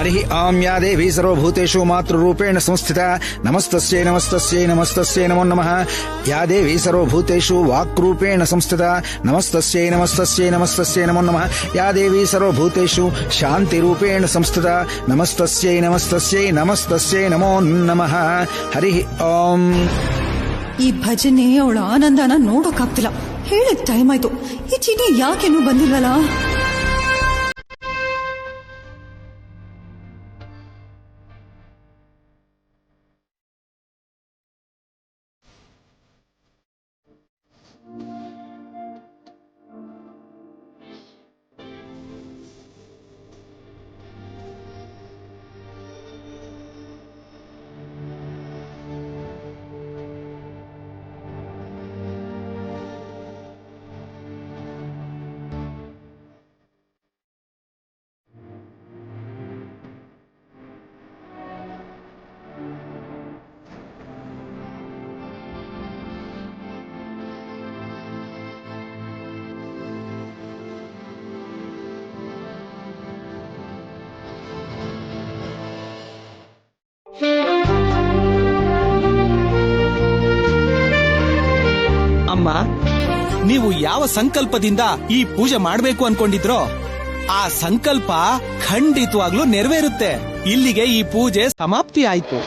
हरि ओम या देवी सर्वभूतेषु मातृरूपेण संस्थिता नमस्तस्यै नमस्तस्यै नमस्तस्यै नमो नमः। या देवी सर्वभूतेषु वाक्रूपेण संस्थिता नमस्तस्यै नमस्तस्यै नमस्तस्यै नमो नमः। या देवी सर्वभूतेषु शान्तिरूपेण संस्थिता नमस्तस्यै नमस्तस्यै नमस्तस्यै नमो नमः। हरि ओम। ಈ ಭಜನೆ ಅವಳ ಆನಂದನ ನೋಡೋಕ್ಕಾಗ್ತಿಲ್ಲ. ಹೇಳಿದ ಟೈಮ್ ಆಯ್ತು, ಈ ಚಿನಿ ಯಾಕೆನ್ನೂ ಬಂದಿಲ್ವಲ್ಲ? ಅಮ್ಮ, ನೀವು ಯಾವ ಸಂಕಲ್ಪದಿಂದ ಈ ಪೂಜೆ ಮಾಡಬೇಕು ಅನ್ಕೊಂಡಿದ್ರೋ ಆ ಸಂಕಲ್ಪ ಖಂಡಿತವಾಗ್ಲೂ ನೆರವೇರುತ್ತೆ. ಇಲ್ಲಿಗೆ ಈ ಪೂಜೆ ಸಮಾಪ್ತಿ ಆಯ್ತು.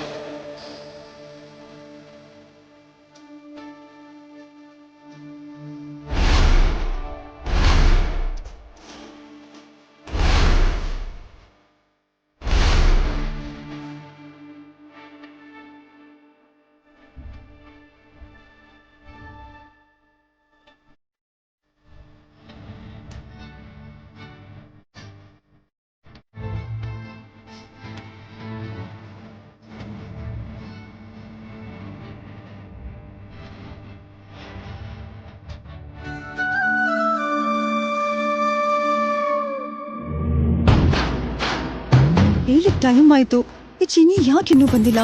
ಹೇಳಿದ ಟೈಮ್ ಆಯ್ತು, ಈ ಚಿನಿ ಯಾಕಿನ್ನೂ ಬಂದಿಲ್ಲ?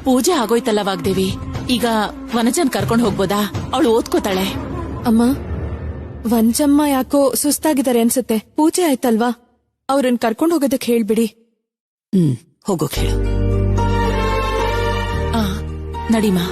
ಪೂಜೆ ಆಗೋಯ್ತಲ್ಲ ವಾಗ್ದೇವಿ, ಈಗ ವನಜನ್ ಕರ್ಕೊಂಡು ಹೋಗ್ಬೋದಾ? ಅವಳು ಓದ್ಕೋತಾಳೆ. ಅಮ್ಮ, ವಂಚಮ್ಮ ಯಾಕೋ ಸುಸ್ತಾಗಿದ್ದಾರೆ ಅನ್ಸುತ್ತೆ. ಪೂಜೆ ಆಯ್ತಲ್ವಾ, ಅವ್ರನ್ನ ಕರ್ಕೊಂಡು ಹೋಗೋದಕ್ಕೆ ಹೇಳ್ಬಿಡಿ. ಹೋಗೋಕ್ ಹೇಳು. ನಡಿಮಾ.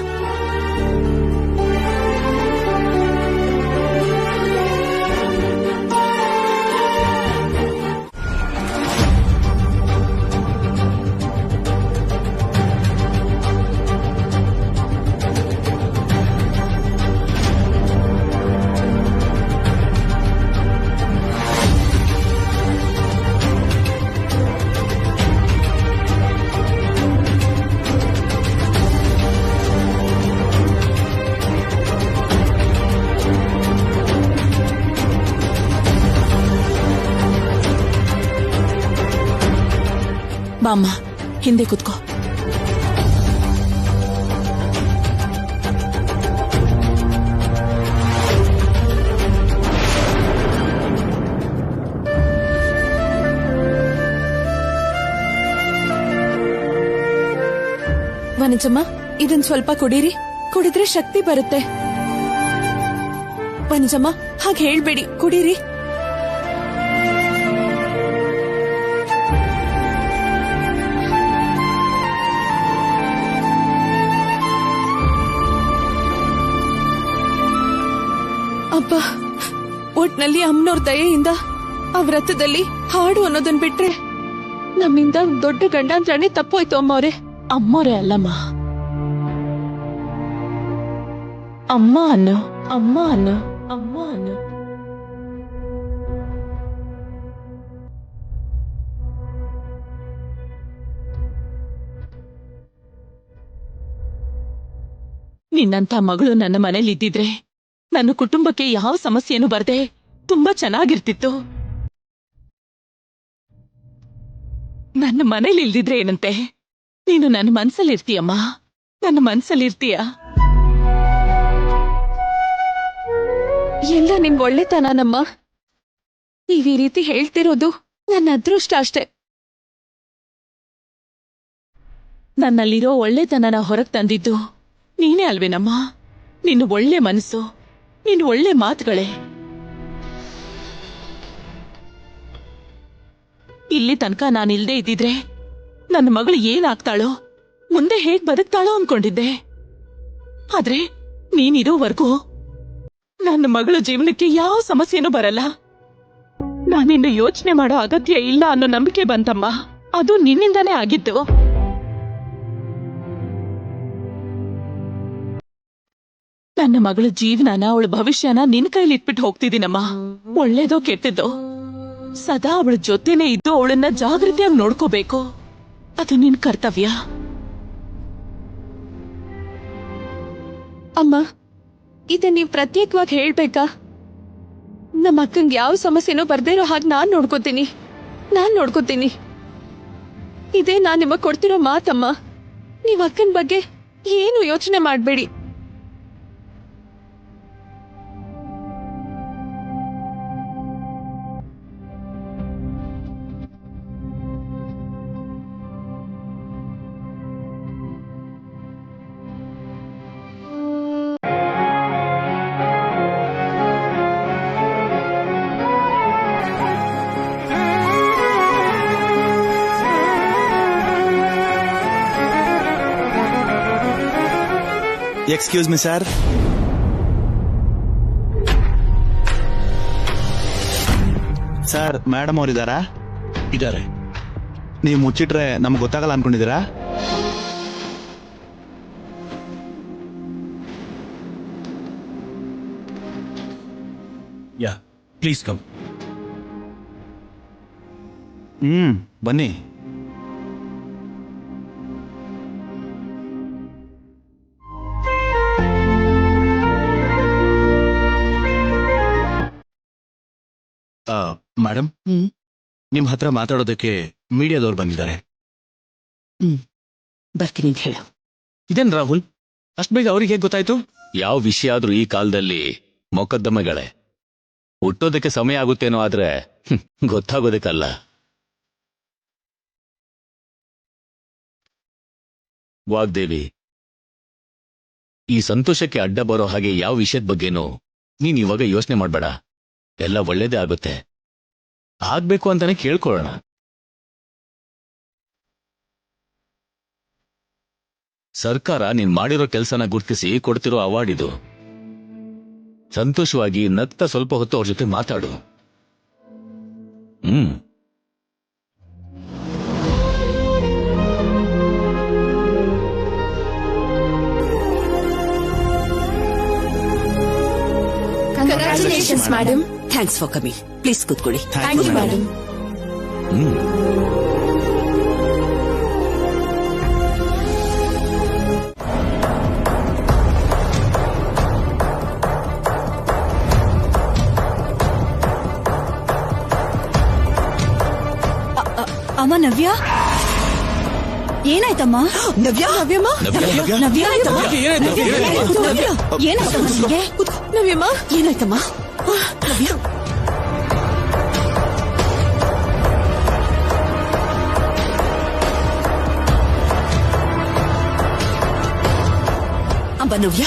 ಬಾಮ್ಮ, ಹಿಂದೆ ಕುತ್ಕೋ. ವನಜಮ್ಮ, ಇದನ್ ಸ್ವಲ್ಪ ಕುಡೀರಿ. ಕುಡಿದ್ರೆ ಶಕ್ತಿ ಬರುತ್ತೆ. ವನಜಮ್ಮ, ಹಾಗೆ ಹೇಳ್ಬೇಡಿ, ಕುಡೀರಿ. ಅಬ್ಬ, ಒಟ್ನಲ್ಲಿ ಅಮ್ಮನವ್ರ ದಯೆಯಿಂದ ಆ ವ್ರತದಲ್ಲಿ ಹಾಡು ಅನ್ನೋದನ್ ಬಿಟ್ರೆ ನಮ್ಮಿಂದ ದೊಡ್ಡ ಗಂಡಾಂತರನೇ ತಪ್ಪೋಯ್ತು ಅಮ್ಮವ್ರೆ. ಅಮ್ಮೋರೆ ಅಲ್ಲಮ್ಮ, ಅಮ್ಮ ಅನ್ನು, ಅಮ್ಮ ಅನ್ನು, ಅಮ್ಮ ಅನ್ನು. ನಿನ್ನಂತ ಮಗಳು ನನ್ನ ಮನೇಲಿ ಇದ್ದಿದ್ರೆ ನನ್ನ ಕುಟುಂಬಕ್ಕೆ ಯಾವ ಸಮಸ್ಯೆನೂ ಬರ್ದೆ ತುಂಬಾ ಚೆನ್ನಾಗಿರ್ತಿತ್ತು. ನನ್ನ ಮನೇಲಿ ಇಲ್ದಿದ್ರೆ ಏನಂತೆ, ನೀನು ನನ್ನ ಮನ್ಸಲ್ಲಿರ್ತೀಯಮ್ಮ, ನನ್ನ ಮನ್ಸಲ್ಲಿರ್ತೀಯ. ಎಲ್ಲ ನಿಮ್ ಒಳ್ಳೆತನಮ್ಮ. ನೀವ್ ಈ ರೀತಿ ಹೇಳ್ತಿರೋದು ನನ್ನ ಅದೃಷ್ಟ ಅಷ್ಟೇ. ನನ್ನಲ್ಲಿರೋ ಒಳ್ಳೆತನನ ಹೊರಗೆ ತಂದಿದ್ದು ನೀನೇ ಅಲ್ವೇನಮ್ಮ. ನಿನ್ನ ಒಳ್ಳೆ ಮನಸ್ಸು, ನಿನ್ನ ಒಳ್ಳೆ ಮಾತುಗಳೇ. ಇಲ್ಲಿ ತನಕ ನಾನಿಲ್ದೇ ಇದ್ದಿದ್ರೆ ನನ್ನ ಮಗಳು ಏನಾಗ್ತಾಳೋ, ಮುಂದೆ ಹೇಗ್ ಬದುಕ್ತಾಳೋ ಅನ್ಕೊಂಡಿದ್ದೆ. ಆದ್ರೆ ನೀನಿರೋವರೆಗೂ ನನ್ನ ಮಗಳ ಜೀವನಕ್ಕೆ ಯಾವ ಸಮಸ್ಯೆನೂ ಬರಲ್ಲ. ನಾನಿನ್ನು ಯೋಚನೆ ಮಾಡೋ ಅಗತ್ಯ ಇಲ್ಲ ಅನ್ನೋ ನಂಬಿಕೆ ಬಂತಮ್ಮ. ಅದು ನಿನ್ನಿಂದಾನೇ ಆಗಿದ್ದು. ನನ್ನ ಮಗಳ ಜೀವನನ, ಅವಳ ಭವಿಷ್ಯನ ನಿನ್ ಕೈಲಿ ಇಟ್ಬಿಟ್ಟು ಹೋಗ್ತಿದ್ದೀನಮ್ಮ. ಒಳ್ಳೇದೋ ಕೆಟ್ಟದ್ದೋ ಸದಾ ಅವಳ ಜೊತೆನೇ ಇದ್ದು ಅವಳನ್ನ ಜಾಗೃತಿಯಾಗಿ ನೋಡ್ಕೋಬೇಕು. ಅದು ನಿನ್ ಕರ್ತವ್ಯ. ಅಮ್ಮ, ಇದೇ ನೀವ್ ಪ್ರತ್ಯೇಕವಾಗಿ ಹೇಳ್ಬೇಕಾ? ನಮ್ಮ ಅಕ್ಕಂಗೆ ಯಾವ ಸಮಸ್ಯೆನೂ ಬರ್ದೇ ಇರೋ ಹಾಗೆ ನಾನ್ ನೋಡ್ಕೋತೀನಿ. ಇದೇ ನಾನ್ ನಿಮಗ್ ಕೊಡ್ತಿರೋ ಮಾತಮ್ಮ. ನೀವ್ ಅಕ್ಕನ ಬಗ್ಗೆ ಏನು ಯೋಚನೆ ಮಾಡ್ಬೇಡಿ. Excuse me sir. Sir, madam ಅವರಿದ್ದಾರಾ? ಇದ್ದಾರೆ. ನೀವು ಮುಚ್ಚಿಟ್ರೆ ನಮ್ಗೆ ಗೊತ್ತಾಗಲ್ಲ ಅನ್ಕೊಂಡಿದ್ದೀರಾ? Yeah, please come. ಬನ್ನಿ. ಮೇಡಮ್, ನಿಮ್ ಹತ್ರ ಮಾತಾಡೋದಕ್ಕೆ ಮೀಡಿಯಾದವ್ರು ಬಂದಿದ್ದಾರೆ. ಬರ್ತೀನಿ ಅಂತ ಹೇಳು. ಇದೇನ್ ರಾಹುಲ್, ಅಷ್ಟ್ ಬೇಗ ಅವ್ರಿಗೆ ಹೇಗೆ ಗೊತ್ತಾಯ್ತು? ಯಾವ ವಿಷಯ ಆದ್ರೂ ಈ ಕಾಲದಲ್ಲಿ ಮೊಕದ್ದಮೆಗಳೇ. ಹುಟ್ಟೋದಕ್ಕೆ ಸಮಯ ಆಗುತ್ತೇನೋ, ಆದ್ರೆ ಗೊತ್ತಾಗೋದಕ್ಕಲ್ಲ. ವಾಗ್ದೇವಿ, ಈ ಸಂತೋಷಕ್ಕೆ ಅಡ್ಡ ಬರೋ ಹಾಗೆ ಯಾವ ವಿಷಯದ ಬಗ್ಗೆನೂ ನೀನ್ ಇವಾಗ ಯೋಚನೆ ಮಾಡ್ಬೇಡ. ಎಲ್ಲ ಒಳ್ಳೇದೇ ಆಗುತ್ತೆ. ಆಗ್ಬೇಕು ಅಂತಾನೆ ಕೇಳ್ಕೊಳ್ಳೋಣ. ಸರ್ಕಾರ ನೀನ್ ಮಾಡಿರೋ ಕೆಲಸನ ಗುರ್ತಿಸಿ ಕೊಡ್ತಿರೋ ಅವಾರ್ಡ್ ಇದು. ಸಂತೋಷವಾಗಿ ನಗ್ತಾ ಸ್ವಲ್ಪ ಹೊತ್ತು ಅವ್ರ ಜೊತೆ ಮಾತಾಡು. Congratulations madam. Thanks for coming. Please ಕೂತ್ಕೊಳ್ಳಿ. Thank you madam. ಅಮ್ಮ, ನವ್ಯ ಏನಾಯ್ತಮ್ಮ? ನವ್ಯಮ್ಮ, ಏನಾಯ್ತಮ್ಮ ನಿಂಗೆ? ನವ್ಯಮ್ಮ, ಏನಾಯ್ತಮ್ಮ? ನವ್ಯ, ಅಮ್ಮ, ನವ್ಯ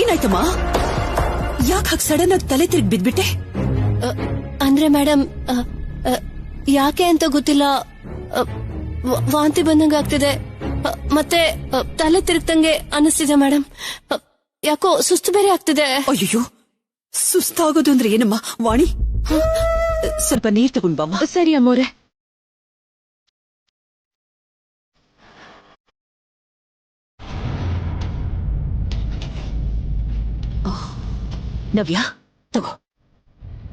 ಏನಾಯ್ತಮ್ಮ? ಯಾಕೆ ಹಾಗೆ ಸಡನ್ ಆಗಿ ತಲೆ ತಿರುಗಿ ಬಿದ್ಬಿಟ್ಟೆ? ಅಂದ್ರೆ ಮೇಡಮ್, ಯಾಕೆ ಅಂತ ಗೊತ್ತಿಲ್ಲ, ವಾಂತಿ ಬಂದಂಗ ಆಗ್ತಿದೆ, ಮತ್ತೆ ತಲೆ ತಿರುಗ್ತಂಗೆ ಅನಿಸ್ತಿದೆ ಮೇಡಮ್. ಯಾಕೋ ಸುಸ್ತು ಬೇರೆ ಆಗ್ತಿದೆ. ಅಯ್ಯೋ, ಸುಸ್ತಾಗೋದು ಅಂದ್ರೆ ಏನಮ್ಮ? ವಾಣಿ, ಸ್ವಲ್ಪ ನೀರ್ ತಗೊಂಡ್ ಬಾಮ್ಮ. ಸರಿ ಅಮ್ಮೋರೆ. ನವ್ಯ, ತಗೋ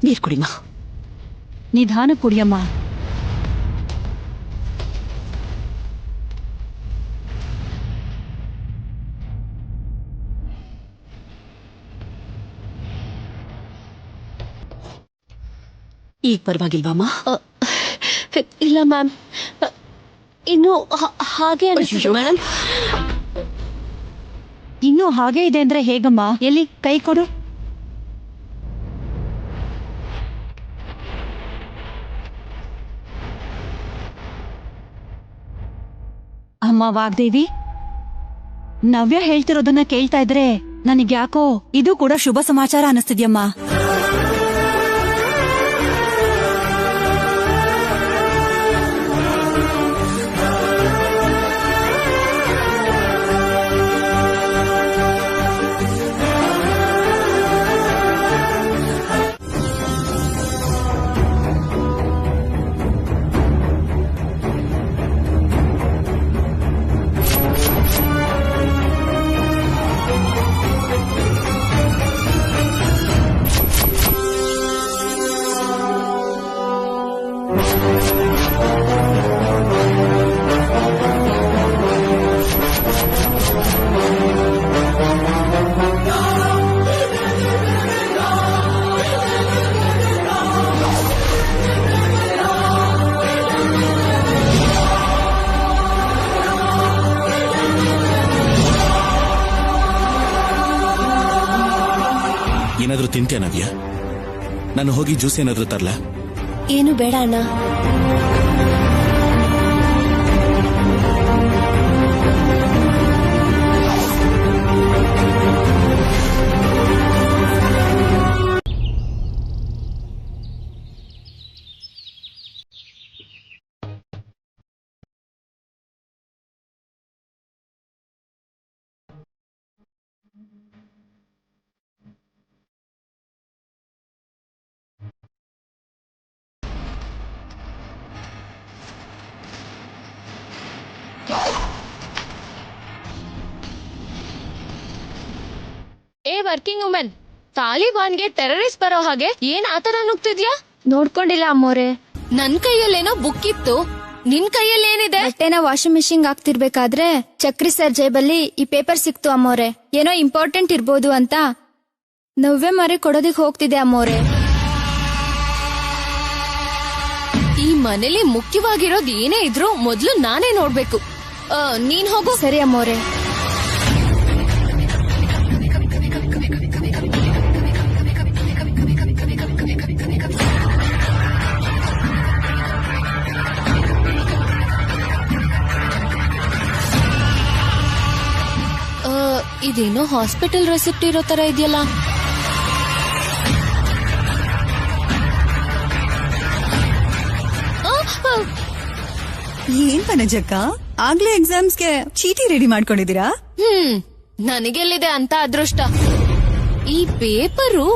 ನೀರ್ ಕುಡಿಮ್ಮ. ನಿಧಾನ ಕುಡಿಯಮ್ಮ. ಈಗ ಪರವಾಗಿಲ್ವಾಮ್ಮ? ಇಲ್ಲ ಮ್ಯಾಮ್, ಇನ್ನು ಹಾಗೆ ಮೇಡಮ್. ಇನ್ನೂ ಹಾಗೆ ಇದೆ ಅಂದ್ರೆ ಹೇಗಮ್ಮ? ಎಲ್ಲಿ ಕೈ ಕೊಡು. ಅಮ್ಮ ವಾಗ್ದೇವಿ, ನವ್ಯ ಹೇಳ್ತಿರೋದನ್ನ ಕೇಳ್ತಾ ಇದ್ರೆ ನನಗ್ಯಾಕೋ ಇದು ಕೂಡ ಶುಭ ಸಮಾಚಾರ ಅನಿಸ್ತಿದ್ಯಮ್ಮ. ಏನಾದ್ರೂ ತಿಂತ್ಯಾ ನವ್ಯ? ನಾನು ಹೋಗಿ ಜ್ಯೂಸ್ ಏನಾದ್ರೂ ತರ್ಲಾ? ಏನು ಬೇಡ ಅಣ್ಣ. ಏ ವರ್ಕಿಂಗ್ ವುಮೆನ್, ತಾಲಿಬಾನ್ಗೆ ಟೆರರಿಸ್ಟ್ ಬರೋ ಹಾಗೆ ಏನ್ ಆತರ ನುಗ್ತಿದ್ಯಾ? ನೋಡ್ಕೊಂಡಿಲ್ಲ ಅಮ್ಮೋರೆ. ನನ್ ಕೈಯಲ್ಲೇನೋ ಬುಕ್ ಇತ್ತು, ನಿನ್ ಕೈಯಲ್ಲಿ ಏನಿದೆ? ಬಟ್ಟೆನ ವಾಷಿಂಗ್ ಮಿಷಿನ್ ಹಾಕ್ತಿರ್ಬೇಕಾದ್ರೆ ಚಕ್ರಿ ಸರ್ ಜೇಬಲ್ಲಿ ಈ ಪೇಪರ್ ಸಿಕ್ತು ಅಮ್ಮೋರೆ. ಏನೋ ಇಂಪಾರ್ಟೆಂಟ್ ಇರ್ಬೋದು ಅಂತ ನವ್ವೆ ಮರೆ ಕೊಡೋದಿಕ್ ಹೋಗ್ತಿದೆ ಅಮ್ಮೋರೆ. ಈ ಮನೇಲಿ ಮುಖ್ಯವಾಗಿರೋದ್ ಏನೇ ಇದ್ರು ಮೊದ್ಲು ನಾನೇ ನೋಡ್ಬೇಕು. ನೀನ್ ಹೋಗು. ಸರಿ ಅಮ್ಮೋರೆ. ಇದೇನೋ ಹಾಸ್ಪಿಟಲ್ ರೆಸಿಪ್ಟ್ ಇರೋ ತರ ಇದೆಯಲ್ಲ. ಏನ್ ಪನಜಕ್ಕ, ಆಗ್ಲೇ ಎಕ್ಸಾಮ್ಸ್ಗೆ ಚೀಟಿ ರೆಡಿ ಮಾಡ್ಕೊಂಡಿದ್ದೀರಾ? ನನಗೆಲ್ಲಿದೆ ಅಂತ ಅದೃಷ್ಟ. ಈ ಪೇಪರು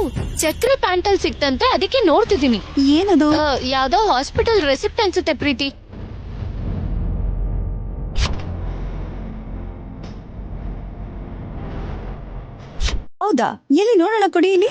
ಚಕ್ರ ಪ್ಯಾಂಟಲ್ ಸಿಕ್ತಂತೆ, ಅದಕ್ಕೆ ನೋಡ್ತಿದ್ದೀನಿ. ಏನದು? ಯಾವ್ದೋ ಹಾಸ್ಪಿಟಲ್ ರೆಸಿಪ್ಟ್ ಅನ್ಸುತ್ತೆ ಪ್ರೀತಿ. ಹೌದಾ? ಎಲ್ಲಿ ನೋಡೋಣ, ಕೊಡಿ ಇಲ್ಲಿ.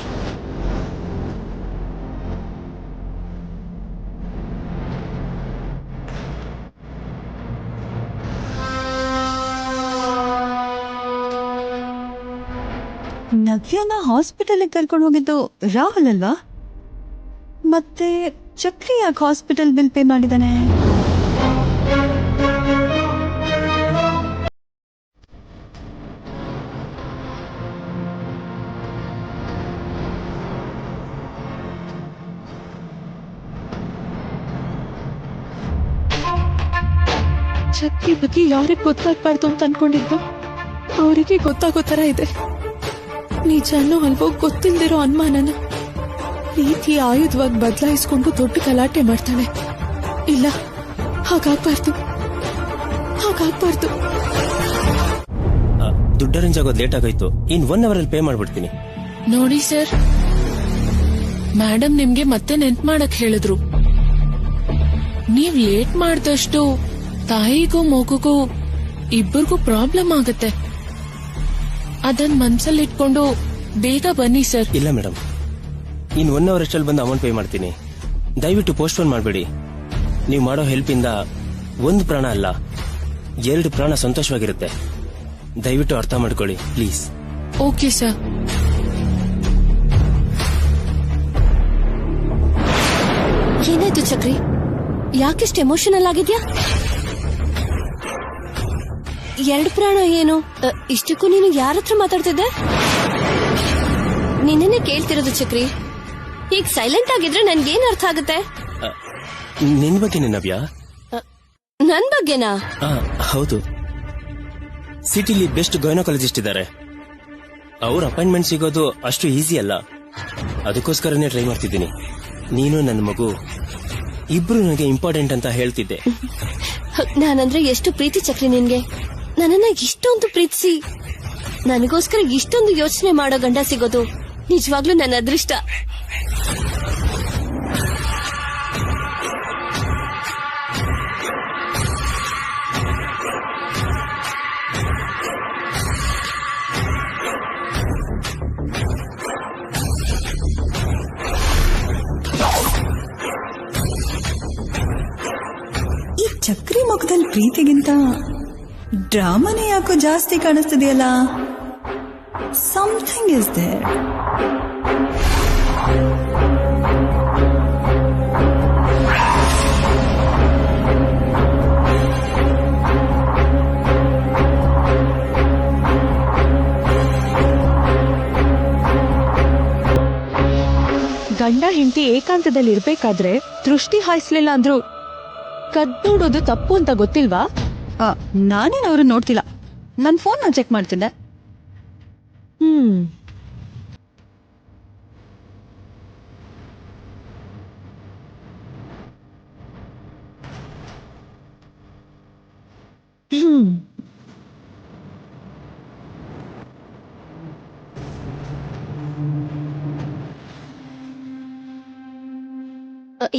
ನವ್ಯನ ಹಾಸ್ಪಿಟಲ್ಗೆ ಕರ್ಕೊಂಡು ಹೋಗಿದ್ದು ರಾಹುಲ್ ಅಲ್ವಾ? ಮತ್ತೆ ಚಕ್ರಿ ಯಾಕೆ ಹಾಸ್ಪಿಟಲ್ ಬಿಲ್ ಪೇ ಮಾಡಿದಾನೆ? ಚಕ್ರಿ ಬಗ್ಗೆ ಯಾರಿಗೆ ಗೊತ್ತಾಗ್ಬಾರ್ದು ಅಂತ ಅನ್ಕೊಂಡಿದ್ದು ಅವರಿಗೆ ಗೊತ್ತಾಗೋ ತರ ಇದೆ. ನಿಜನೋ ಅಲ್ವೋ ಗೊತ್ತಿಲ್ದಿರೋ ಅನುಮಾನನ ಪ್ರೀತಿ ಆಯುಧವಾಗಿ ಬದಲಾಯಿಸ್ಕೊಂಡು ದೊಡ್ಡ ಗಲಾಟೆ ಮಾಡ್ತಾಳೆ. ಇಲ್ಲ, ಹಾಗಾಗ್ಬಾರ್ದು. ದುಡ್ಡು ಅರೇಂಜ್ ಆಗೋದು ಲೇಟ್ ಆಗೋಯ್ತು. ಇನ್ 1 hour ಅಲ್ಲಿ ಪೇ ಮಾಡ್ಬಿಡ್ತೀನಿ. ನೋಡಿ ಸರ್, ಮೇಡಮ್ ನಿಮ್ಗೆ ಮತ್ತೆ ನೆನ್ಪ್ ಮಾಡಕ್ ಹೇಳಿದ್ರು. ನೀವ್ ಲೇಟ್ ಮಾಡ್ದಷ್ಟು ತಾಯಿಗೂ ಮಗುಗೂ ಇಬ್ಬರಿಗೂ ಪ್ರಾಬ್ಲಮ್ ಆಗುತ್ತೆ. ಅದನ್ ಮನ್ಸಲ್ಲಿ ಇಟ್ಕೊಂಡು ಬೇಗ ಬನ್ನಿ ಸರ್. ಇಲ್ಲ ಮೇಡಮ್, ಇನ್ 1 hour ಅಷ್ಟಲ್ಲಿ ಬಂದು ಅಮೌಂಟ್ ಪೇ ಮಾಡ್ತೀನಿ. ದಯವಿಟ್ಟು ಪೋಸ್ಟ್ಪೋನ್ ಮಾಡಬೇಡಿ. ನೀವು ಮಾಡೋ ಹೆಲ್ಪ್ ಇಂದ 1 ಪ್ರಾಣ ಅಲ್ಲ 2 ಪ್ರಾಣ ಸಂತೋಷವಾಗಿರುತ್ತೆ. ದಯವಿಟ್ಟು ಅರ್ಥ ಮಾಡ್ಕೊಳ್ಳಿ ಪ್ಲೀಸ್. Okay sir. ಏನಾಯ್ತು ಚಕ್ರಿ? ಯಾಕೆಷ್ಟು ಎಮೋಷನಲ್ ಆಗಿದ್ಯಾ? 2 ಪ್ರಾಣ ಏನು? ಇಷ್ಟಕ್ಕೂ ನೀನು ಯಾರ ಹತ್ರ ಮಾತಾಡ್ತಿದ್ದೆ? ನಿನ್ನೆ ಕೇಳ್ತಿರೋದು ಚಕ್ರಿ. ಈಗ ಸೈಲೆಂಟ್ ಆಗಿದ್ರೆ ನನ್ಗೇನ್ ಅರ್ಥ ಆಗುತ್ತೆ? ನಿನ್ ಬಗ್ಗೆನೇ ನವ್ಯ? ನನ್ ಬಗ್ಗೆನಾ? ಹೌದು. ಸಿಟಿಲಿ ಬೆಸ್ಟ್ ಗೈನಕಾಲಜಿಸ್ಟ್ ಇದ್ದಾರೆ. ಅವ್ರ ಅಪಾಯಿಂಟ್ಮೆಂಟ್ ಸಿಗೋದು ಅಷ್ಟು ಈಸಿ ಅಲ್ಲ. ಅದಕ್ಕೋಸ್ಕರನೇ ಟ್ರೈ ಮಾಡ್ತಿದ್ದೀನಿ. ನೀನು ನನ್ನ ಮಗು ಇಬ್ರು ನನಗೆ ಇಂಪಾರ್ಟೆಂಟ್ ಅಂತ ಹೇಳ್ತಿದ್ದೆ. ನಾನಂದ್ರೆ ಎಷ್ಟು ಪ್ರೀತಿ ಚಕ್ರಿ ನಿನ್ಗೆ. ನನ್ನನ್ನ ಇಷ್ಟೊಂದು ಪ್ರೀತಿಸಿ ನನಗೋಸ್ಕರ ಇಷ್ಟೊಂದು ಯೋಚನೆ ಮಾಡೋ ಗಂಡ ಸಿಗೋದು ನಿಜವಾಗ್ಲೂ ನನ್ನ ಅದೃಷ್ಟ. ಈ ಚಕ್ರಿ ಮುಖದಲ್ಲಿ ಪ್ರೀತಿಗಿಂತ ಡ್ರಾಮಾನೇ ಯಾಕೋ ಜಾಸ್ತಿ ಕಾಣಿಸ್ತಿದೆಯಲ್ಲ? Something is there. ಗಂಡ ಹೆಂಡತಿ ಏಕಾಂತದಲ್ಲಿ ಇರ್ಬೇಕಾದ್ರೆ ದೃಷ್ಟಿ ಹಾಯಿಸ್ಲಿಲ್ಲ ಅಂದ್ರು ಕದ್ದೋಡೋದು ತಪ್ಪು ಅಂತ ಗೊತ್ತಿಲ್ವಾ? ನಾನೇನು ಅವ್ರನ್ನ ನೋಡ್ತಿಲ್ಲ, ನನ್ನ ಫೋನ್ ಚೆಕ್ ಮಾಡ್ತಿದ್ದೆ.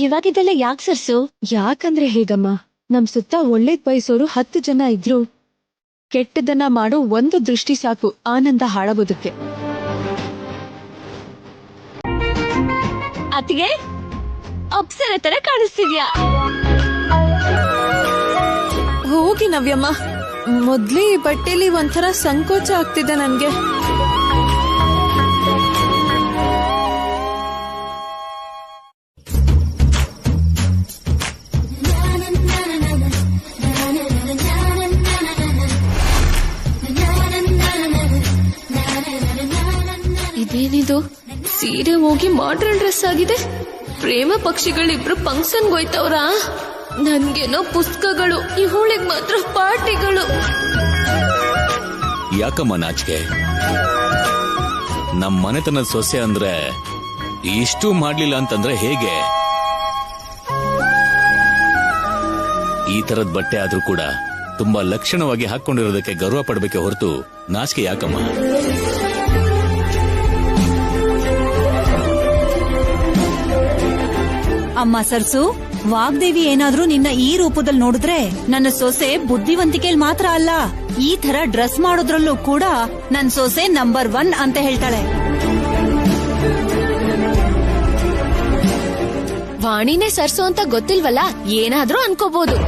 ಇವಾಗಿದೆಲ್ಲ ಯಾಕೆ ಸರ್ಸು? ಯಾಕಂದ್ರೆ ಹೇಗಮ್ಮ, ನಮ್ ಸುತ್ತ ಒಳ್ಳೇದ್ ಬಯಸೋರು 10 ಜನ ಇದ್ರು ಕೆಟ್ಟದನ್ನ ಮಾಡೋ ಒಂದು ದೃಷ್ಟಿ ಸಾಕು ಆನಂದ ಹಾಳಾಗೋದಕ್ಕೆ. ಅತಿಗೆ ಅಪ್ಸರ ತರ ಕಾಣಿಸ್ತಿದ್ಯಾ? ಹೋಗಿ ನವ್ಯಮ್ಮ, ಮೊದ್ಲೇ ಈ ಬಟ್ಟೆಲಿ ಒಂಥರ ಸಂಕೋಚ ಆಗ್ತಿದೆ ನನ್ಗೆ. ಇದೇನಿದು, ಸೀರೆ ಹೋಗಿ ಮಾಡ್ರನ್ ಡ್ರೆಸ್ ಆಗಿದೆ. ಪ್ರೇಮ ಪಕ್ಷಿಗಳಿಬ್ರು ಫಂಕ್ಷನ್ಗೆ ಹೋಯ್ತವ್ರಾ? ನನ್ಗೇನೋ ಪುಸ್ತಕಗಳು, ಇವಳಿಗೆ ಮಾತ್ರ ಪಾರ್ಟಿಗಳು. ಯಾಕಮ್ಮ ನಾಚಿಕೆ? ನಮ್ ಮನೆತನದ ಸೊಸೆ ಅಂದ್ರೆ ಇಷ್ಟು ಮಾಡ್ಲಿಲ್ಲ ಅಂತಂದ್ರೆ ಹೇಗೆ? ಈ ತರದ್ ಬಟ್ಟೆ ಆದ್ರೂ ಕೂಡ ತುಂಬಾ ಲಕ್ಷಣವಾಗಿ ಹಾಕೊಂಡಿರೋದಕ್ಕೆ ಗರ್ವ ಪಡ್ಬೇಕೆ ಹೊರತು ನಾಚಿಕೆ ಯಾಕಮ್ಮ? ಅಮ್ಮ ಸರ್ಸು, ವಾಗ್ದೇವಿ ಏನಾದ್ರೂ ನಿನ್ನ ಈ ರೂಪದಲ್ಲಿ ನೋಡಿದ್ರೆ ನನ್ನ ಸೊಸೆ ಬುದ್ಧಿವಂತಿಕೆಯಲ್ಲಿ ಮಾತ್ರ ಅಲ್ಲ, ಈ ತರ ಡ್ರೆಸ್ ಮಾಡೋದ್ರಲ್ಲೂ ಕೂಡ ನನ್ ಸೊಸೆ ನಂಬರ್ 1 ಅಂತ ಹೇಳ್ತಾಳೆ. ವಾಣಿನೇ ಸರ್ಸು ಅಂತ ಗೊತ್ತಿಲ್ವಲ್ಲ, ಏನಾದ್ರೂ ಅನ್ಕೋಬಹುದು.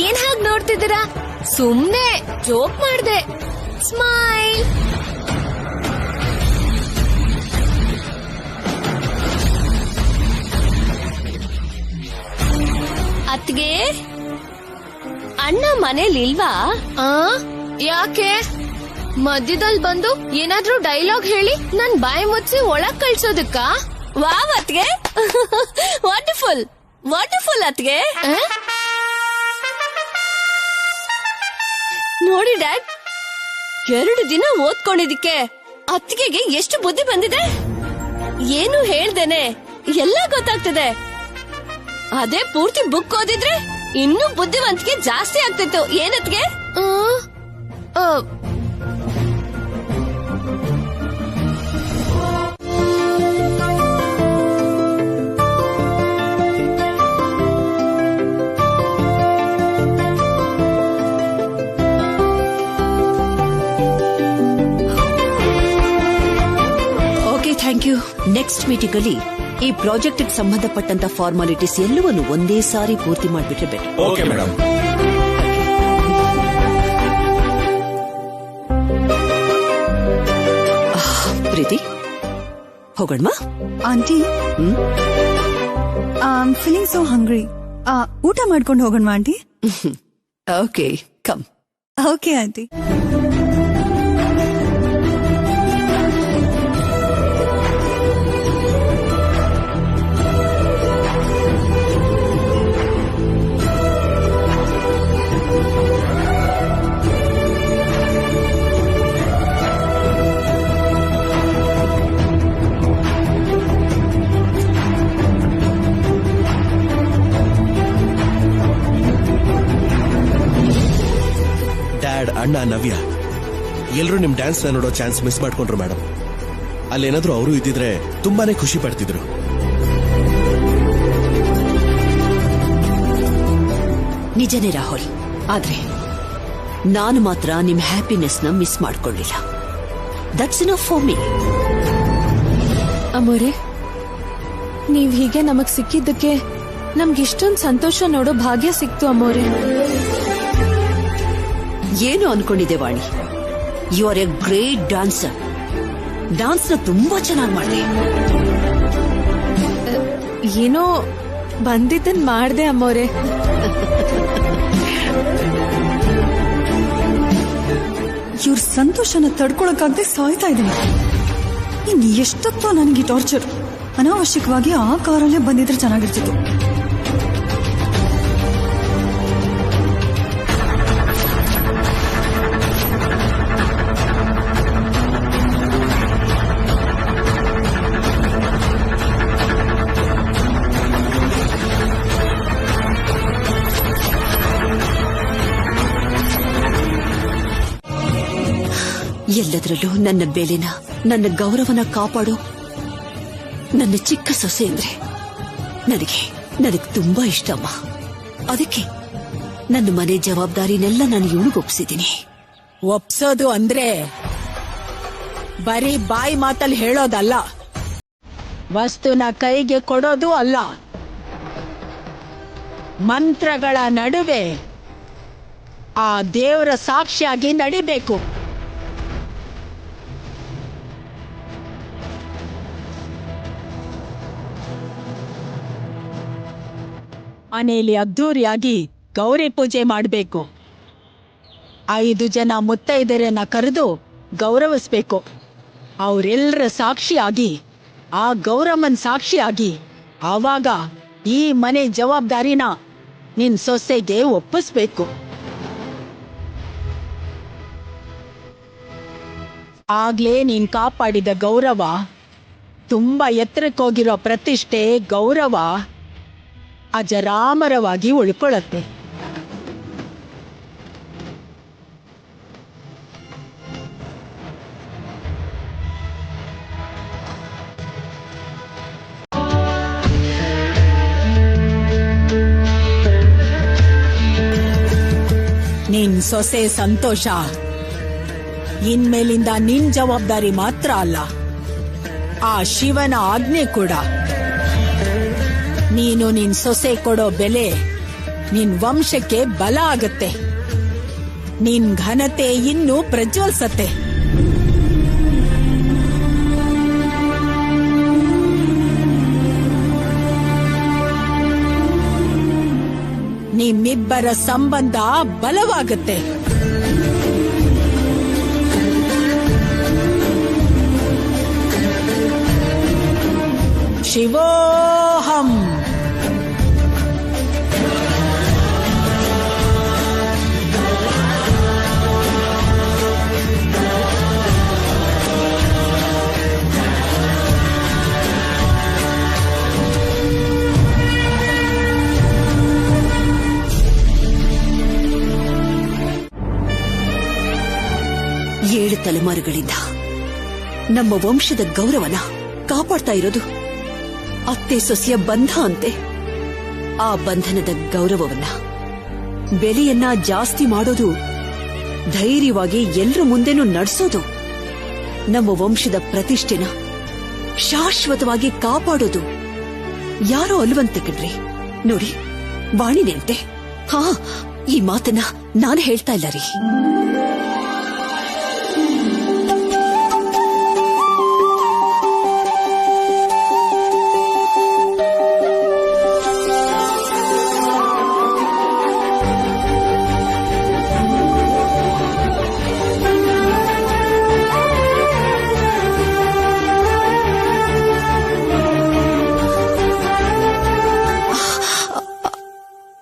ಏನ್ ಹಾಗೆ ನೋಡ್ತಿದ್ದೀರಾ? ಸುಮ್ನೆ ಜೋಕ್ ಮಾಡ್ದೆ. ಸ್ಮೈಲ್. ಅತ್ಗೆ, ಅಣ್ಣ ಮನೇಲಿ ಇಲ್ವಾ? ಯಾಕೆ? ಮಧ್ಯದಲ್ಲಿ ಬಂದು ಏನಾದ್ರೂ ಡೈಲಾಗ್ ಹೇಳಿ ನನ್ ಬಾಯಿ ಮುಚ್ಚಿ ಒಳಗ್ ಕಳ್ಸೋದಕ್ಕ? ವಾವ್ ಅತ್ಗೆ, ವಂಡರ್ಫುಲ್ ವಂಡರ್ಫುಲ್ ಅತ್ಗೆ. ನೋಡಿ ಡ್ಯಾಡ್, 2 ದಿನ ಓದ್ಕೊಂಡಿದ್ದಕ್ಕೆ ಅತ್ತಿಗೆಗೆ ಎಷ್ಟು ಬುದ್ಧಿ ಬಂದಿದೆ. ಏನು ಹೇಳ್ದೇನೆ ಎಲ್ಲ ಗೊತ್ತಾಗ್ತದೆ. ಅದೇ ಪೂರ್ತಿ ಬುಕ್ ಓದಿದ್ರೆ ಇನ್ನೂ ಬುದ್ಧಿವಂತಿಕೆ ಜಾಸ್ತಿ ಆಗ್ತಿತ್ತು. ಏನತ್ಗೆ? Thank you. ನೆಕ್ಸ್ಟ್ ಮೀಟಿಂಗ್ ಅಲ್ಲಿ ಈ ಪ್ರಾಜೆಕ್ಟ್ ಸಂಬಂಧಪಟ್ಟಂತ ಫಾರ್ಮಾಲಿಟೀಸ್ ಎಲ್ಲವನ್ನು ಒಂದೇ ಸಾರಿ ಪೂರ್ತಿ ಮಾಡಿಬಿಟ್ರೆ ಬೆಟರ್. Okay madam. ಪ್ರೀತಿ, ಹೋಗೋಣ. Aunty, feeling so hungry. ಊಟ ಮಾಡ್ಕೊಂಡು ಹೋಗೋಣ aunty. Okay, come. Okay aunty. ಅಣ್ಣ ನವ್ಯ ಎಲ್ಲರೂ ನಿಮ್ ಡ್ಯಾನ್ಸ್ ನೋಡೋ ಚಾನ್ಸ್ ಮಿಸ್ ಮಾಡ್ಕೊಂಡ್ರು ಮೇಡಮ್. ಅಲ್ಲೇನಾದ್ರೂ ಅವರು ಇದ್ದಿದ್ರೆ ತುಂಬಾನೇ ಖುಷಿ ಪಡ್ತಿದ್ರು. ನಿಜನೇ ರಾಹುಲ್, ಆದ್ರೆ ನಾನು ಮಾತ್ರ ನಿಮ್ ಹ್ಯಾಪಿನೆಸ್ ನ ಮಿಸ್ ಮಾಡ್ಕೊಳ್ಳಿಲ್ಲ. That's enough for me. ಅಮ್ಮೋರೆ, ನೀವ್ ಹೀಗೆ ನಮಗ್ ಸಿಕ್ಕಿದ್ದಕ್ಕೆ ನಮ್ಗಿಷ್ಟೊಂದು ಸಂತೋಷ ನೋಡೋ ಭಾಗ್ಯ ಸಿಕ್ತು ಅಮ್ಮೋರೆ. ಏನು ಅನ್ಕೊಂಡಿದ್ದೆ Vani, you are a great dancer. ಡಾನ್ಸ್ನ ತುಂಬಾ ಚೆನ್ನಾಗಿ ಮಾಡಿದೆ. ಏನೋ ಬಂದಿದ್ದನ್ ಮಾಡ್ದೆ ಅಮ್ಮೋರೆ. ಇವ್ರ ಸಂತೋಷನ ತಡ್ಕೊಳಕ್ಕಾಗದೆ ಸಾಯ್ತಾ ಇದ್ದೀನಿ. ಇನ್ ಎಷ್ಟೊತ್ತೋ ನನಗೆ ಟಾರ್ಚರ್. ಅನಾವಶ್ಯಕವಾಗಿ ಆ ಕಾರಲ್ಲೇ ಬಂದಿದ್ರೆ ಚೆನ್ನಾಗಿರ್ತಿತ್ತು. ಎಲ್ಲದರಲ್ಲೂ ನನ್ನ ಬೆಲೆನ, ನನ್ನ ಗೌರವನ ಕಾಪಾಡೋ ನನ್ನ ಚಿಕ್ಕ ಸೊಸೆ ಅಂದ್ರೆ ನನಗೆ ತುಂಬಾ ಇಷ್ಟಮ್ಮ. ಅದಕ್ಕೆ ನನ್ನ ಮನೆ ಜವಾಬ್ದಾರಿನೆಲ್ಲ ನಾನು ಇವಳಿಗೊಪ್ಸಿದ್ದೀನಿ. ಒಪ್ಸೋದು ಅಂದ್ರೆ ಬರೀ ಬಾಯಿ ಮಾತಲ್ಲಿ ಹೇಳೋದಲ್ಲ, ವಸ್ತುನ ಕೈಗೆ ಕೊಡೋದು ಅಲ್ಲ. ಮಂತ್ರಗಳ ನಡುವೆ ಆ ದೇವರ ಸಾಕ್ಷಿಯಾಗಿ ನಡಿಬೇಕು. ಮನೆಯಲ್ಲಿ ಅದ್ದೂರಿಯಾಗಿ ಗೌರಿ ಪೂಜೆ ಮಾಡಬೇಕು. 5 ಜನ ಮುತ್ತೈದೆಯರನ್ನ ಕರೆದು ಗೌರವಿಸ್ಬೇಕು. ಅವರೆಲ್ಲರ ಸಾಕ್ಷಿಯಾಗಿ, ಆ ಗೌರಮ್ಮನ್ ಸಾಕ್ಷಿಯಾಗಿ ಆವಾಗ ಈ ಮನೆ ಜವಾಬ್ದಾರಿನ ನಿನ್ ಸೊಸೆಗೆ ಒಪ್ಪಿಸ್ಬೇಕು. ಆಗ್ಲೇ ನೀನ್ ಕಾಪಾಡಿದ ಗೌರವ, ತುಂಬಾ ಎತ್ತರಕ್ಕೋಗಿರೋ ಪ್ರತಿಷ್ಠೆ, ಗೌರವ ಅಜರಾಮರವಾಗಿ ಉಳ್ಕೊಳ್ಳುತ್ತೆ. ನಿನ್ ಸೊಸೆ ಸಂತೋಷ ಇನ್ಮೇಲಿಂದ ನಿನ್ ಜವಾಬ್ದಾರಿ ಮಾತ್ರ ಅಲ್ಲ, ಆ ಶಿವನ ಆಜ್ಞೆ ಕೂಡ. ನೀನು ನಿನ್ ಸೊಸೆ ಕೊಡೋ ಬೆಲೆ ನಿನ್ ವಂಶಕ್ಕೆ ಬಲ ಆಗತ್ತೆ. ನಿನ್ ಘನತೆ ಇನ್ನೂ ಪ್ರಜ್ವಲಿಸತ್ತೆ. ನಿಮ್ಮಿಬ್ಬರ ಸಂಬಂಧ ಬಲವಾಗತ್ತೆ. ಶಿವೋಹಂ. ಏಳು ತಲೆಮಾರುಗಳಿಂದ ನಮ್ಮ ವಂಶದ ಗೌರವನ ಕಾಪಾಡ್ತಾ ಇರೋದು ಅತ್ತೆ ಸೊಸೆಯ ಬಂಧ ಅಂತೆ. ಆ ಬಂಧನದ ಗೌರವವನ್ನ, ಬೆಲೆಯನ್ನ ಜಾಸ್ತಿ ಮಾಡೋದು, ಧೈರ್ಯವಾಗಿ ಎಲ್ರ ಮುಂದೆನೂ ನಡೆಸೋದು, ನಮ್ಮ ವಂಶದ ಪ್ರತಿಷ್ಠೆನ ಶಾಶ್ವತವಾಗಿ ಕಾಪಾಡೋದು ಯಾರೋ ಅಲ್ವಂತೆ ಕಣ್ರಿ. ನೋಡಿ, ವಾಣಿನೆಂತೆ. ಹಾ, ಈ ಮಾತನ್ನ ನಾನು ಹೇಳ್ತಾ ಇಲ್ಲ ರೀ.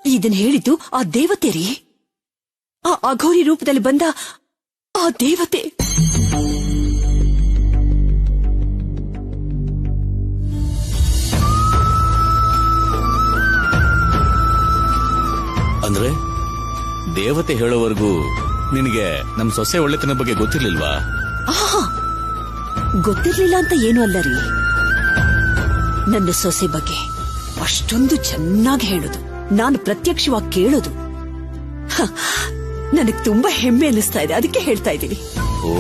ಇದನ್ನ ಹೇಳಿದ್ದು ಆ ದೇವತೆ ರೀ, ಆ ಅಘೋರಿ ರೂಪದಲ್ಲಿ ಬಂದ ಆ ದೇವತೆ. ಅಂದ್ರೆ ದೇವತೆ ಹೇಳೋವರೆಗೂ ನಿನಗೆ ನಮ್ ಸೊಸೆ ಒಳ್ಳೆತನ ಬಗ್ಗೆ ಗೊತ್ತಿರ್ಲಿಲ್ವಾ? ಗೊತ್ತಿರ್ಲಿಲ್ಲ ಅಂತ ಏನೂ ಅಲ್ಲ ರೀ. ನನ್ನ ಸೊಸೆ ಬಗ್ಗೆ ಅಷ್ಟೊಂದು ಚೆನ್ನಾಗಿ ಹೇಳೋದು, ನಾನು ಪ್ರತ್ಯಕ್ಷವಾಗಿ ಕೇಳೋದು ನನಗ್ ತುಂಬಾ ಹೆಮ್ಮೆ ಅನಿಸ್ತಾ ಇದೆ. ಅದಕ್ಕೆ ಹೇಳ್ತಾ ಇದ್ದೀನಿ. ಓ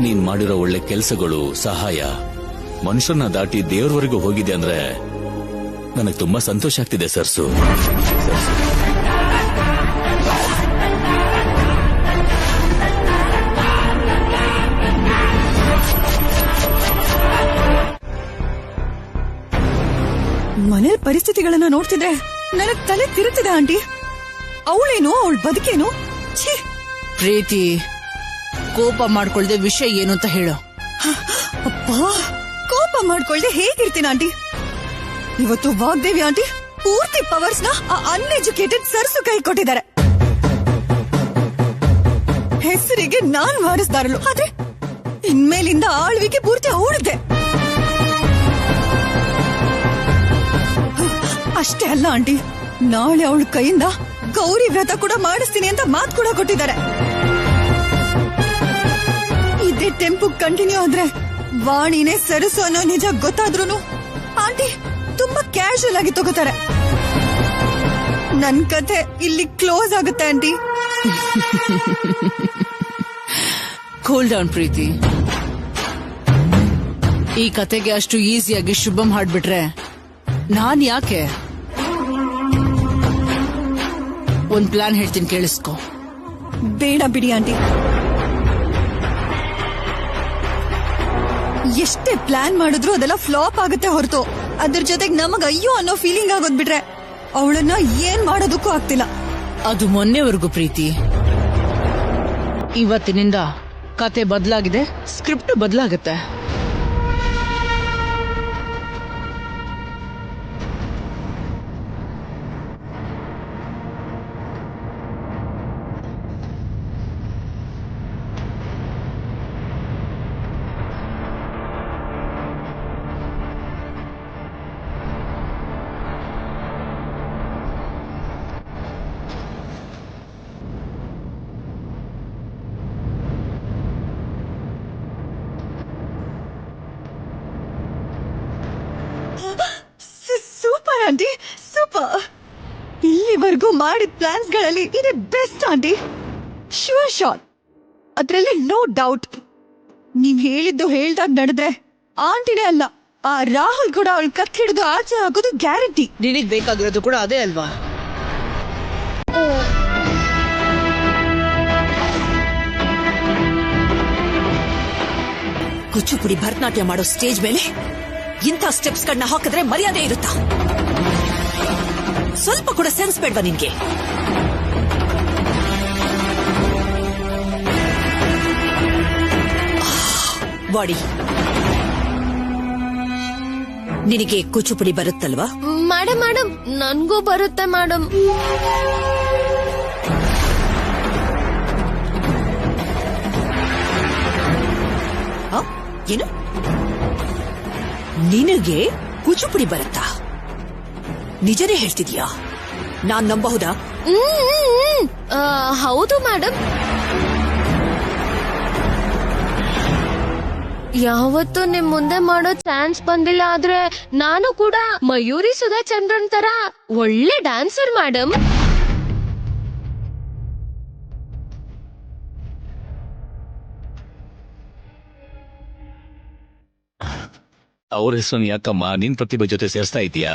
ನೀನ್ ಮಾಡಿರೋ ಒಳ್ಳೆ ಕೆಲಸಗಳು, ಸಹಾಯ ಮನುಷ್ಯರನ್ನ ದಾಟಿ ದೇವ್ರವರೆಗೂ ಹೋಗಿದೆ ಅಂದ್ರೆ ನನಗೆ ತುಂಬಾ ಸಂತೋಷ ಆಗ್ತಿದೆ ಸರ್ಸು. ಮನೆ ಪರಿಸ್ಥಿತಿಗಳನ್ನ ನೋಡ್ತಿದ್ರೆ ನನಗ್ ತಲೆ ತಿರುತ್ತಿದೆ ಆಂಟಿ. ಅವಳೇನು ಅವಳ ಬದುಕೇನು? ಛೀ! ಪ್ರೀತಿ, ಕೋಪ ಮಾಡ್ಕೊಳ್ದೆ ವಿಷಯ ಏನು ಅಂತ ಹೇಳು. ಅಪ್ಪಾ, ಕೋಪ ಮಾಡ್ಕೊಳ್ದೆ ಹೇಗಿರ್ತೀನಿ ಆಂಟಿ? ಇವತ್ತು ವಾಗ್ದೇವಿ ಆಂಟಿ ಪೂರ್ತಿ ಪವರ್ಸ್ ನ ಅನ್ಎಜುಕೇಟೆಡ್ ಸರ್ಸು ಕೈ ಕೊಟ್ಟಿದ್ದಾರೆ. ಹೆಸರಿಗೆ ನಾನ್ ವಾರಸ್ದಾರಳು, ಆದ್ರೆ ಇನ್ಮೇಲಿಂದ ಆಳ್ವಿಕೆ ಪೂರ್ತಿ ಅವಳದ್ದೆ. ಅಷ್ಟೇ ಅಲ್ಲ ಆಂಟಿ, ನಾಳೆ ಅವಳ ಕೈಯಿಂದ ಗೌರಿ ವ್ರತ ಕೂಡ ಮಾಡಿಸ್ತೀನಿ ಅಂತ ಮಾತು ಕೂಡ ಕೊಟ್ಟಿದ್ದಾರೆ. ಇದೇ ಟೆಂಪು ಕಂಟಿನ್ಯೂ ಆದ್ರೆ ವಾಣಿನೇ ಸರಸು ಅನ್ನೋ ನಿಜ ಗೊತ್ತಾದ್ರೂ ಆಂಟಿ ತುಂಬಾ ಕ್ಯಾಶುಯಲ್ ಆಗಿ ತಗೋತಾರೆ. ನನ್ ಕತೆ ಇಲ್ಲಿ ಕ್ಲೋಸ್ ಆಗುತ್ತೆ ಆಂಟಿ. ಕೂಲ್ ಡೌನ್ ಪ್ರೀತಿ. ಈ ಕತೆಗೆ ಅಷ್ಟು ಈಸಿಯಾಗಿ ಶುಭಂ ಹಾಡ್ಬಿಟ್ರೆ ನಾನ್ ಯಾಕೆ? ಒಂದ್ ಪ್ಲಾನ್ ಹೇಳ್ತೀನಿ, ಕೇಳಿಸ್ಕೊ. ಬೇಡ ಬಿಡಿ ಆಂಟಿ, ಎಷ್ಟೇ ಪ್ಲಾನ್ ಮಾಡಿದ್ರು ಅದೆಲ್ಲ ಫ್ಲಾಪ್ ಆಗುತ್ತೆ ಹೊರತು ಅದ್ರ ಜೊತೆಗೆ ನಮಗ್ ಅಯ್ಯೋ ಅನ್ನೋ ಫೀಲಿಂಗ್ ಆಗೋದ್ ಬಿಟ್ರೆ ಅವಳನ್ನ ಏನ್ ಮಾಡೋದಕ್ಕೂ ಆಗ್ತಿಲ್ಲ. ಅದು ಮೊನ್ನೆವರೆಗೂ ಪ್ರೀತಿ. ಇವತ್ತಿನಿಂದ ಕತೆ ಬದಲಾಗಿದೆ, ಸ್ಕ್ರಿಪ್ಟ್ ಬದಲಾಗುತ್ತೆ. Super aunty, super. ಇಲ್ಲಿವರೆಗೂ ಮಾಡಿದ ಪ್ಲಾನ್ಸ್ ಗಳಲ್ಲಿ ಇದೇ ಬೆಸ್ಟ್ ಆಂಟಿ. ಶೂರ್ ಶಾಟ್, ಅದ್ರಲ್ಲಿ ನೋ ಡೌಟ್. ನೀವ್ ಹೇಳಿದ್ದು ಹೇಳ್ದಾಗ ನಡೆದ್ರೆ ಆಂಟಿನೇ ಅಲ್ಲ, ಆ ರಾಹುಲ್ ಕೂಡ ಅವಳು ಕತ್ ಹಿಡಿದು ಆಚೆ ಹಾಕೋದು ಗ್ಯಾರಂಟಿ. ನಿನಗ್ ಬೇಕಾಗಿರೋದು ಕೂಡ ಅದೇ ಅಲ್ವಾ? ಕುಚ್ಚುಪುಡಿ ಭರತನಾಟ್ಯ ಮಾಡೋ ಸ್ಟೇಜ್ ಮೇಲೆ ಇಂಥ ಸ್ಟೆಪ್ಸ್ ಗಳನ್ನ ಹಾಕಿದ್ರೆ ಮರ್ಯಾದೆ ಇರುತ್ತಾ? ಸ್ವಲ್ಪ ಕೂಡ ಸೆನ್ಸ್ ಬೇಡ್ವಾ ನಿನ್ಗೆ? ಬಾಡಿ, ನಿನಗೆ ಕುಚ್ಚುಪುಡಿ ಬರುತ್ತಲ್ವಾ? ಮೇಡಮ್ ನನ್ಗೂ ಬರುತ್ತೆ ಮೇಡಮ್. ಏನು? ನಿನಗೆ ಕುಚ್ಚುಪುಡಿ ಬರುತ್ತಾ? ನಿಜನೇ ಹೇಳ್ತಿದ್ಯಾ? ನಾನ್ ನಂಬಹುದಾ? ಹೌದು ಮೇಡಮ್. ಯಾವತ್ತೂ ನಿಮ್ ಮುಂದೆ ಮಾಡೋ ಚಾನ್ಸ್ ಬಂದಿಲ್ಲ, ಆದ್ರೆ ನಾನು ಕೂಡ ಮಯೂರಿ ಸುಧಾ ಚಂದ್ರನ್ ತರ ಒಳ್ಳೆ ಡ್ಯಾನ್ಸರ್ ಮೇಡಮ್. ಅವ್ರ ಹೆಸರನ್ನು ಯಾಕಮ್ಮ ನಿನ್ ಪ್ರತಿಭೆ ಜೊತೆ ಸೇರಿಸ್ತಾ ಇದೀಯಾ?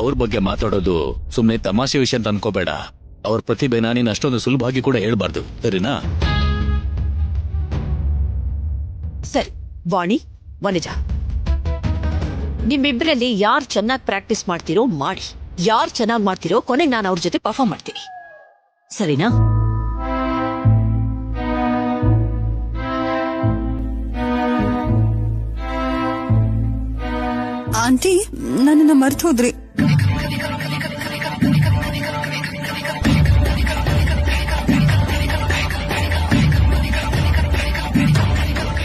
ಅವ್ರ ಬಗ್ಗೆ ಮಾತಾಡೋದು ಸುಮ್ನೆ ತಮಾಷೆ ವಿಷಯ ಅಂತ ಅನ್ಕೋಬೇಡ. ಅವ್ರ ಪ್ರತಿಭೆನ ನೀನ್ ಅಷ್ಟೊಂದು ಸುಲಭವಾಗಿ ಕೂಡ ಹೇಳ್ಬಾರ್ದು, ಸರಿನಾ? ಸರಿ ವಾಣಿ, ವನಜ, ನಿಮ್ಮಿಬ್ಬರಲ್ಲಿ ಯಾರು ಚೆನ್ನಾಗಿ ಪ್ರಾಕ್ಟೀಸ್ ಮಾಡ್ತೀರೋ ಮಾಡಿ. ಯಾರು ಚೆನ್ನಾಗಿ ಮಾಡ್ತೀರೋ ಕೊನೆಗೆ ನಾನು ಅವ್ರ ಜೊತೆ ಪರ್ಫಾರ್ಮ್ ಮಾಡ್ತೀನಿ, ಸರಿನಾ? ಆಂಟಿ, ನನ್ನನ್ನ ಮರ್ತು ಹೋದ್ರಿ.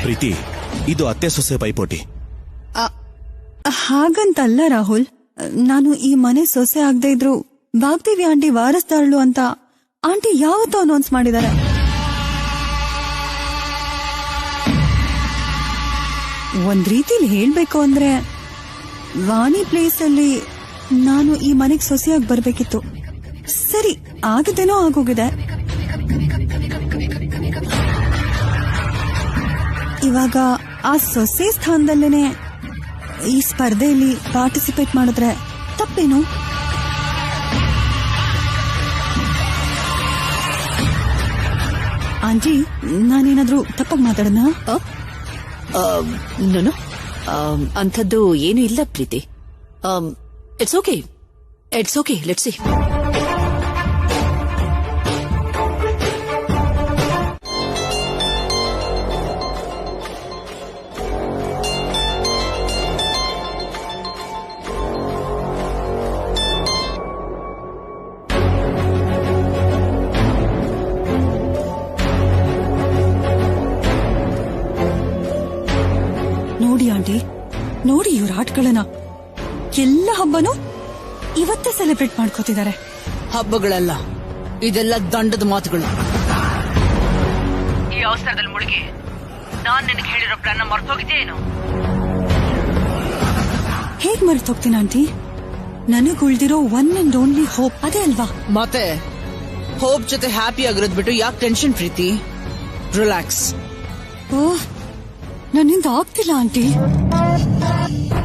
ಪ್ರೀತಿ, ಇದು ಅತ್ತೆ ಸೊಸೆ ಪೈಪೋಟಿ. ಹಾಗಂತಲ್ಲ ರಾಹುಲ್, ನಾನು ಈ ಮನೆ ಸೊಸೆ ಆಗದೆ ಇದ್ರು ವಾಗ್ದೇವಿ ಆಂಟಿ ವಾರಸ್ದಾರಳು ಅಂತ ಆಂಟಿ ಯಾವತ್ತೂ ಅನೌನ್ಸ್ ಮಾಡಿದ್ದಾರೆ. ಒಂದ್ ರೀತಿಲಿ ಹೇಳ್ಬೇಕು ಅಂದ್ರೆ ವಾಣಿ ಪ್ಲೇಸ್ ಅಲ್ಲಿ ನಾನು ಈ ಮನೆಗ್ ಸೊಸೆಯಾಗಿ ಬರ್ಬೇಕಿತ್ತು. ಸರಿ, ಆಗದೇನೋ ಆಗೋಗಿದೆ. ಇವಾಗ ಆ ಸೊಸೆ ಸ್ಥಾನದಲ್ಲೇನೆ ಈ ಸ್ಪರ್ಧೆಯಲ್ಲಿ ಪಾರ್ಟಿಸಿಪೇಟ್ ಮಾಡಿದ್ರೆ ತಪ್ಪೇನು? ಆಂಟಿ, ನಾನೇನಾದ್ರೂ ತಪ್ಪಾಗಿ ಮಾತಾಡೋಣ? ನಾನು ಅಂಥದ್ದು ಏನು ಇಲ್ಲ Preethi. It's okay, it's okay, let's see. ನೋಡಿ ಆಂಟಿ, ನೋಡಿ ಇವ್ರ ಆಟಗಳನ್ನ. ಎಲ್ಲ ಹಬ್ಬನೂ ಇವತ್ತೇ ಸೆಲೆಬ್ರೇಟ್ ಮಾಡ್ಕೋತಿದ್ದಾರೆ. ಹಬ್ಬಗಳಲ್ಲ, ಇದೆಲ್ಲ ದಂಡದ ಮಾತುಗಳು. ಈ ಅವಸರದಲ್ಲಿ ಮುಳುಗಿ ನಾನ್ ನಿನಗೆ ಹೇಳಿರೋ ಪ್ಲಾನ್ ಮರ್ತೋಗಿದ್ದೇನು? ಹೇಗ್ ಮರೆತೋಗ್ತೀನಿ ಆಂಟಿ? ನನಗ್ ಉಳ್ದಿರೋ ಒನ್ ಅಂಡ್ ಓನ್ಲಿ ಹೋಪ್ ಅದೇ ಅಲ್ವಾ? ಮತ್ತೆ ಹೋಪ್ ಜೊತೆ ಹ್ಯಾಪಿ ಆಗಿರೋದ್ ಬಿಟ್ಟು ಯಾಕೆ ಟೆನ್ಷನ್ ಪ್ರೀತಿ? ರಿಲ್ಯಾಕ್ಸ್. ಓಹ್, ನನ್ನಿಂದ ಆಗ್ತಿಲ್ಲ ಆಂಟಿ.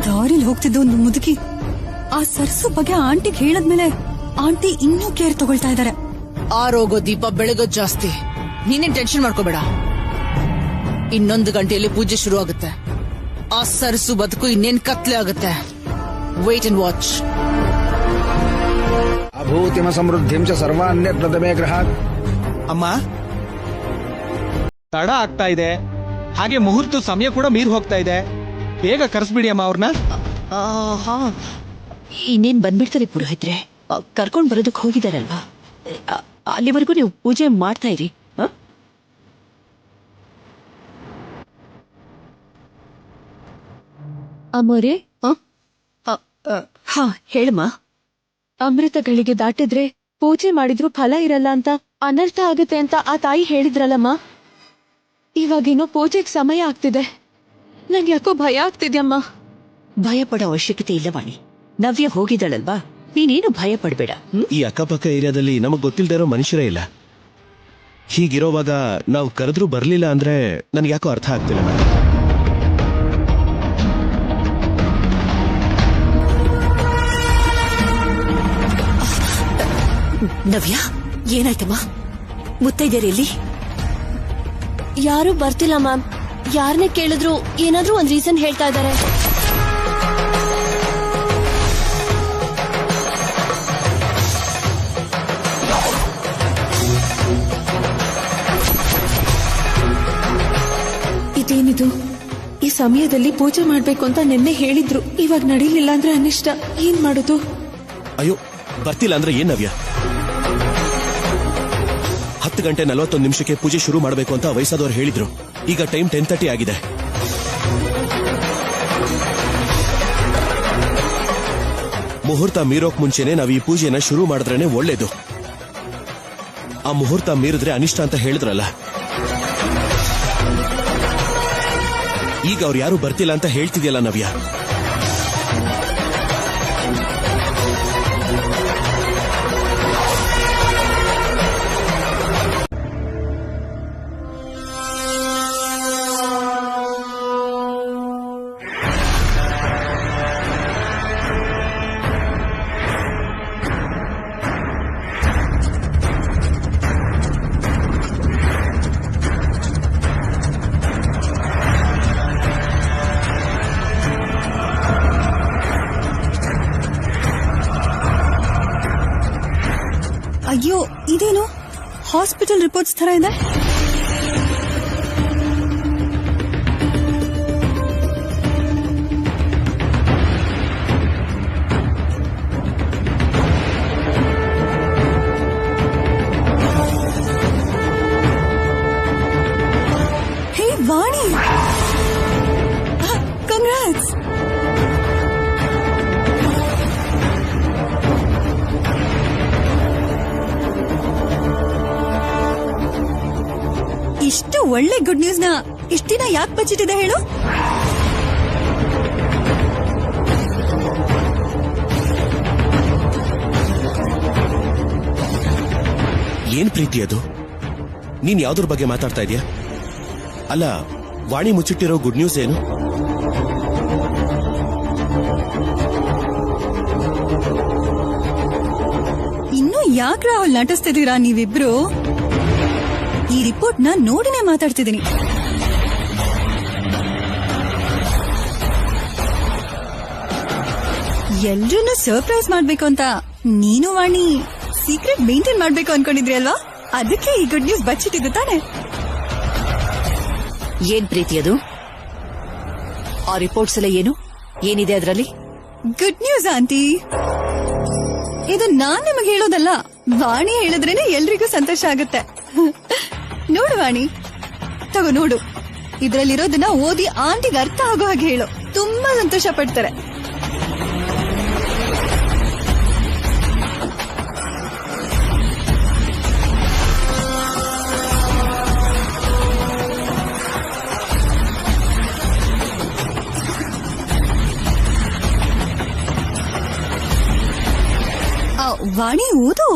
ದಾರಿಲಿ ಹೋಗ್ತಿದ್ದ ಒಂದು ಮುದುಕಿ ಆ ಸರ್ಸು ಬಗ್ಗೆ ಆಂಟಿಗೆ ಹೇಳದ್ಮೇಲೆ ಆಂಟಿ ಇನ್ನೂ ಕೇರ್ ತಗೊಳ್ತಾ ಇದ್ದಾರೆ. ಆರೋಗೋ ದೀಪ ಬೆಳಗೋದ್ ಜಾಸ್ತಿ. ನೀನೇನ್ ಟೆನ್ಷನ್ ಮಾಡ್ಕೋಬೇಡ. 1 ಗಂಟೆಯಲ್ಲಿ ಪೂಜೆ ಶುರು ಆಗುತ್ತೆ. ಆ ಸರ್ಸು ಬದುಕು ಇನ್ನೇನ್ ಕತ್ಲೆ ಆಗುತ್ತೆ. Wait and watch. ಅಭೂತಿಮ ಸಮೃದ್ಧಿಂ ಚ ಸರ್ವಾನ್ಯಪ್ರದಮೇ ಗ್ರಹ. ಅಮ್ಮ, ತಡ ಆಗ್ತಾ ಇದೆ, ಹಾಗೆ ಮುಹೂರ್ತ ಸಮಯ ಕೂಡ ಮೀರ್ ಹೋಗ್ತಾ ಇದೆ. ಬೇಗ ಕರೆಸ್ಬಿಡಿ ಅಮ್ಮ ಅವ್ರನ್ನ. ಇನ್ನೇನ್ ಬಂದ್ಬಿಡ್ತಾರೆ ಪುರೋಹಿತ್ರೆ. ಕರ್ಕೊಂಡ್ ಬರೋದಕ್ಕೆ ಹೋಗಿದಾರಲ್ವಾ, ಅಲ್ಲಿವರೆಗೂ ನೀವು ಪೂಜೆ ಮಾಡ್ತಾ ಇರಿ. ಅಮ್ಮೋರೆ, ಹಾ ಹೇಳಮ್ಮ. ಅಮೃತಗಳಿಗೆ ದಾಟಿದ್ರೆ ಪೂಜೆ ಮಾಡಿದ್ರು ಫಲ ಇರಲ್ಲ ಅಂತ, ಅನರ್ಥ ಆಗುತ್ತೆ ಅಂತ ಆ ತಾಯಿ ಹೇಳಿದ್ರಲ್ಲಮ್ಮ. ಇವಾಗೇನೋ ಪೂಜೆಗೆ ಸಮಯ ಆಗ್ತಿದೆ. ನಂಗೆ ಯಾಕೋ ಭಯ ಆಗ್ತಿದ್ಯಮ್ಮ. ಭಯ ಪಡೋ ಅವಶ್ಯಕತೆ ಇಲ್ಲ ವಾಣಿ. ನವ್ಯ ಹೋಗಿದ್ದಾಳಲ್ವಾ, ನೀನೇನು ಭಯ ಪಡ್ಬೇಡ. ಈ ಅಕ್ಕಪಕ್ಕ ಏರಿಯಾದಲ್ಲಿ ನಮಗ್ ಗೊತ್ತಿಲ್ಲದೆ ಇರೋ ಮನುಷ್ಯರೇ ಇಲ್ಲ. ಹೀಗಿರೋವಾಗ ನಾವು ಕರೆದ್ರೂ ಬರ್ಲಿಲ್ಲ ಅಂದ್ರೆ ನನ್ಗೆ ಯಾಕೋ ಅರ್ಥ ಆಗ್ತಿಲ್ಲ. ನವ್ಯ, ಏನಾಯ್ತಮ್ಮ? ಮುತ್ತೈದೆಯಲ್ಲಿ ಯಾರು ಬರ್ತಿಲ್ಲ ಮ್ಯಾಮ್. ಯಾರನ್ನೇ ಕೇಳಿದ್ರು ಏನಾದ್ರೂ ಒಂದ್ ರೀಸನ್ ಹೇಳ್ತಾ ಇದ್ದಾರೆ. ಇದೇನಿದು? ಈ ಸಮಯದಲ್ಲಿ ಪೂಜೆ ಮಾಡ್ಬೇಕು ಅಂತ ನಿನ್ನೆ ಹೇಳಿದ್ರು, ಇವಾಗ ನಡೀಲಿಲ್ಲ ಅಂದ್ರೆ ಅನಿಷ್ಟ. ಏನ್ ಮಾಡೋದು? ಅಯ್ಯೋ, ಬರ್ತಿಲ್ಲ ಅಂದ್ರೆ ಏನ್ ನವ್ಯ? 10 ಗಂಟೆ 41 ನಿಮಿಷಕ್ಕೆ ಪೂಜೆ ಶುರು ಮಾಡಬೇಕು ಅಂತ ವಯಸ್ಸಾದವ್ರು ಹೇಳಿದ್ರು. ಈಗ ಟೈಮ್ 10:30 ಆಗಿದೆ. ಮುಹೂರ್ತ ಮೀರೋಕ್ ಮುಂಚೆನೆ ನಾವು ಈ ಪೂಜೆನ ಶುರು ಮಾಡಿದ್ರೇನೆ ಒಳ್ಳೇದು. ಆ ಮುಹೂರ್ತ ಮೀರಿದ್ರೆ ಅನಿಷ್ಟ ಅಂತ ಹೇಳಿದ್ರಲ್ಲ. ಈಗ ಅವ್ರು ಯಾರು ಬರ್ತಿಲ್ಲ ಅಂತ ಹೇಳ್ತಿದ್ಯಲ್ಲ ನವ್ಯ. ಅಯ್ಯೋ, ಇದೇನು ಹಾಸ್ಪಿಟಲ್ ರಿಪೋರ್ಟ್ಸ್ ತರ ಇದೆ? ಹೇ ವಾಣಿ, ಕಂಗ್ರಾಟ್ಸ್. ಇಷ್ಟು ಒಳ್ಳೆ ಗುಡ್ ನ್ಯೂಸ್ ನ ಇಷ್ಟ ದಿನ ಯಾಕೆ ಬಚ್ಚಿಟ್ಟಿದೆ ಹೇಳು? ಏನ್ ಪ್ರೀತಿ ಅದು? ನೀನ್ ಯಾವ್ದ್ರ ಬಗ್ಗೆ ಮಾತಾಡ್ತಾ ಇದೀಯ? ಅಲ್ಲ, ವಾಣಿ ಮುಚ್ಚಿಟ್ಟಿರೋ ಗುಡ್ ನ್ಯೂಸ್ ಏನು? ಇನ್ನು ಯಾಕೆ ರಾಹುಲ್ ನಟಿಸ್ತಿದ್ದೀರಾ ನೀವಿಬ್ರು? ಈ ರಿಪೋರ್ಟ್ ನ ನೋಡಿನೇ ಮಾತಾಡ್ತಿದ್ದೀನಿ. ಎಲ್ರನ್ನೂ ಸರ್ಪ್ರೈಸ್ ಮಾಡ್ಬೇಕು ಅಂತ ನೀನು ವಾಣಿ ಸೀಕ್ರೆಟ್ ಮೇಂಟೈನ್ ಮಾಡ್ಬೇಕು ಅನ್ಕೊಂಡಿದ್ರಿ ಅಲ್ವಾ? ಅದಕ್ಕೆ ಈ ಗುಡ್ ನ್ಯೂಸ್ ಬಚ್ಚಿಟ್ಟಿದ್ದು ತಾನೆ? ಏನ್ ಪ್ರೀತಿ ಅದು? ಆ ರಿಪೋರ್ಟ್ಸ್ ಎಲ್ಲ ಏನು? ಏನಿದೆ ಅದರಲ್ಲಿ? Good news aunty. ಇದು ನಾನ್ ನಿಮಗೆ ಹೇಳೋದಲ್ಲ, ವಾಣಿ ಹೇಳಿದ್ರೇನೆ ಎಲ್ರಿಗೂ ಸಂತೋಷ ಆಗುತ್ತೆ. ನೋಡು ವಾಣಿ, ತಗೋ ನೋಡು. ಇದ್ರಲ್ಲಿರೋದನ್ನ ಓದಿ ಆಂಟಿಗೆ ಅರ್ಥ ಆಗೋ ಹಾಗೆ ಹೇಳು, ತುಂಬಾ ಸಂತೋಷ ಪಡ್ತಾರೆ. ವಾಣಿ ಓದು.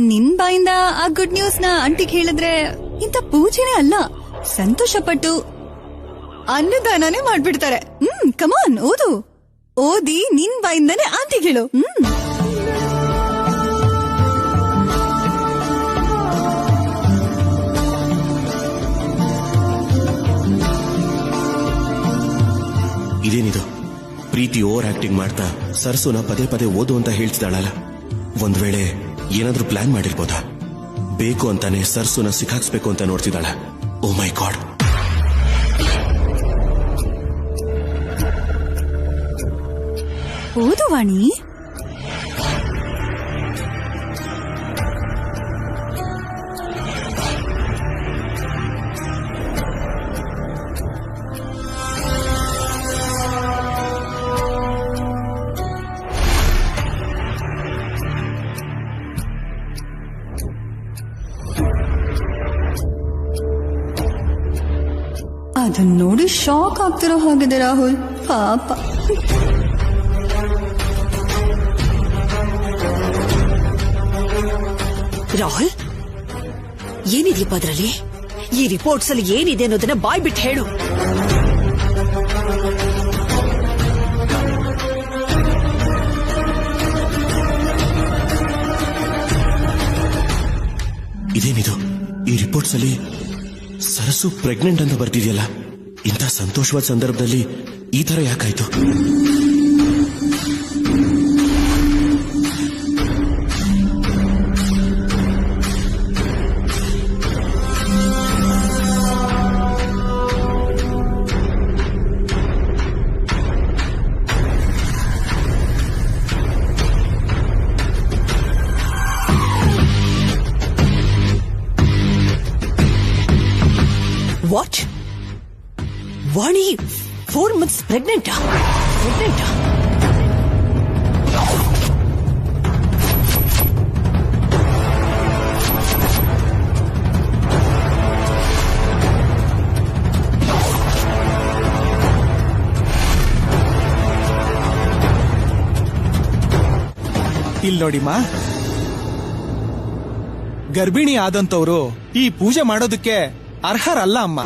ನಿನ್ ಬಾಯಿಂದ ಆ ಗುಡ್ ನ್ಯೂಸ್ ನ ಆಂಟಿಗೆ ಹೇಳಿದ್ರೆ ಇಂಥ ಪೂಜೆನೇ ಅಲ್ಲ, ಸಂತೋಷ ಪಟ್ಟು ಅನ್ನದಾನನೇ ಮಾಡ್ಬಿಡ್ತಾರೆ. ಕಮಾನ್ ಓದು. ಓದಿ ನಿನ್ ಬಾಯಿಂದಾನೆ ಆಂಟಿಗೆ ಹೇಳು. ಇದೇನಿದು? ಪ್ರೀತಿ ಓವರ್ ಆಕ್ಟಿಂಗ್ ಮಾಡ್ತಾ ಸರ್ಸುನ ಪದೇ ಪದೇ ಓದು ಅಂತ ಹೇಳ್ತಿದ್ದಾಳಲ್ಲ. ಒಂದ್ ವೇಳೆ ಏನಾದ್ರೂ ಪ್ಲಾನ್ ಮಾಡಿರ್ಬೋದಾ? ಬೇಕು ಅಂತಾನೆ ಸರ್ಸುನ ಸಿಕ್ಕಾಕ್ಸ್ಬೇಕು ಅಂತ ನೋಡ್ತಿದ್ದಾಳ. ಓ ಮೈ ಗಾಡ್. ಓದು ವಾಣಿ. ಅದನ್ನ ನೋಡಿ ಶಾಕ್ ಆಗ್ತಿರೋ ಹಾಗಿದೆ ರಾಹುಲ್, ಪಾಪ. ರಾಹುಲ್, ಏನಿದೆಯಪ್ಪ ಅದರಲ್ಲಿ? ಈ ರಿಪೋರ್ಟ್ಸ್ ಅಲ್ಲಿ ಏನಿದೆ ಅನ್ನೋದನ್ನ ಬಾಯ್ಬಿಟ್ಟು ಹೇಳು. ಇದೇನಿದು? ಈ ರಿಪೋರ್ಟ್ಸ್ ಅಲ್ಲಿ ಸರಸು ಪ್ರೆಗ್ನೆಂಟ್ ಅಂತ ಬರ್ತಿದೆಯಲ್ಲ. ಇಂಥ ಸಂತೋಷವಾದ ಸಂದರ್ಭದಲ್ಲಿ ಈ ತರ ಯಾಕಾಯ್ತು? ವಾಟ್? Vani 4 months ಪ್ರೆಗ್ನೆಂಟಾ? ಇಲ್ ನೋಡಿಮ್ಮ, ಗರ್ಭಿಣಿ ಆದಂತವ್ರು ಈ ಪೂಜೆ ಮಾಡೋದಕ್ಕೆ ಅರ್ಹರಲ್ಲ ಅಮ್ಮ.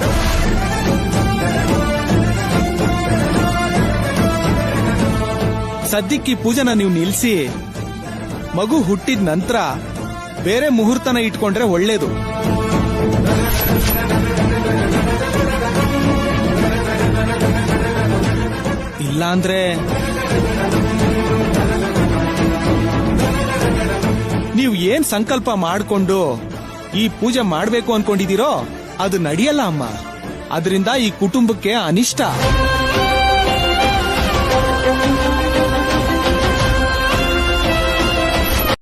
ಸದ್ಯಕ್ಕೆ ಈ ಪೂಜೆನ ನೀವು ನಿಲ್ಸಿ ಮಗು ಹುಟ್ಟಿದ ನಂತರ ಬೇರೆ ಮುಹೂರ್ತನ ಇಟ್ಕೊಂಡ್ರೆ ಒಳ್ಳೇದು. ಇಲ್ಲಾಂದ್ರೆ ನೀವು ಏನ್ ಸಂಕಲ್ಪ ಮಾಡ್ಕೊಂಡು ಈ ಪೂಜೆ ಮಾಡ್ಬೇಕು ಅನ್ಕೊಂಡಿದೀರೋ ಅದು ನಡೆಯಲ್ಲ ಅಮ್ಮ. ಅದರಿಂದ ಈ ಕುಟುಂಬಕ್ಕೆ ಅನಿಷ್ಟ.